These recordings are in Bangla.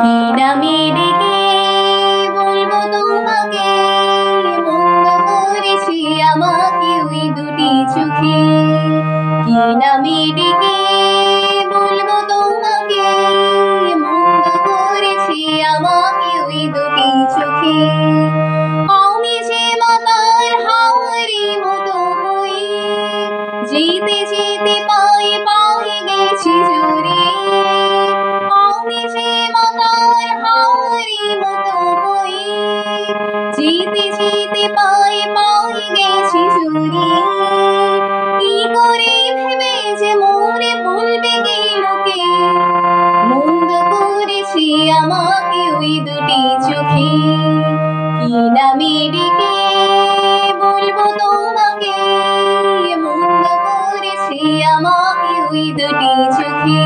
কি নামে ডেকে বলবো তোমাকে, মন্দ করেছি আমাকে ওই দুটি চোখে। কি নামে ডেকে বলবো তোমাকে, মন্দ করেছি আমাকে ওই দুটি চোখে। আমি যে মাতার হাওয়ারি মতো হয়ে যেতে যেতে পায়ে পায়ে গেছি জড়িয়ে। আমি যে মাতার হাওয়ারি মতো হয়ে যেতে যেতে পায়ে পায়ে গেছি জড়িয়ে। কি করে ভেবে যে মোরে বলবে কে লোকে, মন্দ করেছি আমাকে ওই দুটি চোখে। কি নামে ডেকে বলবো তোমাকে, মন্দ করেছি আমাকে ওই দুটি চোখে।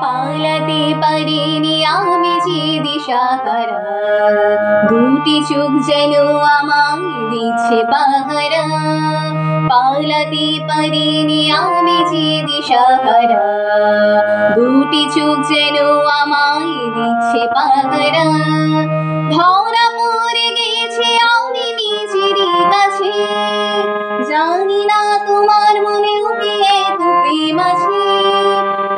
পালাতে পারিনি আমি যে দিশাহারা, দুটি চোখ যেন আমায় দিচ্ছে পাহারা। পালাতে পারিনি আমি যে দিশাহারা, দুটি চোখ যেন আমায় দিচ্ছে পাহারা। ধরা পড়ে গেছে আমি নিজেরই কাছে, জানি না তোমার মনেও কি এত প্রেম আছে।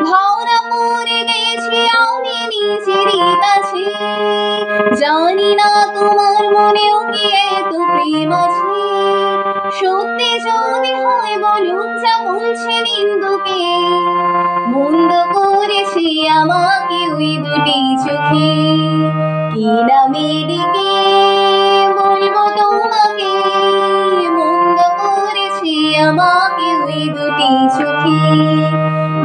ধরা পড়ে গেছে আমি নিজেরই কাছে, জানি না তোমার মনেও কি এত প্রেম আছে। সত্যি যদি হয় বলুক যা বলছে নিন্দুকে, মন্দ করেছি আমাকে ওই দুটি চোখে। কি নামে ডেকে বলবো তোমাকে, মন্দ করেছি আমাকে ওই দুটি চোখে।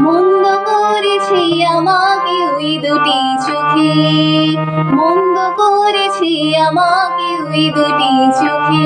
মন্দ করেছি আমাকে ওই দুটি চোখে, মন্দ করেছি আমাকে ওই দুটি চোখে।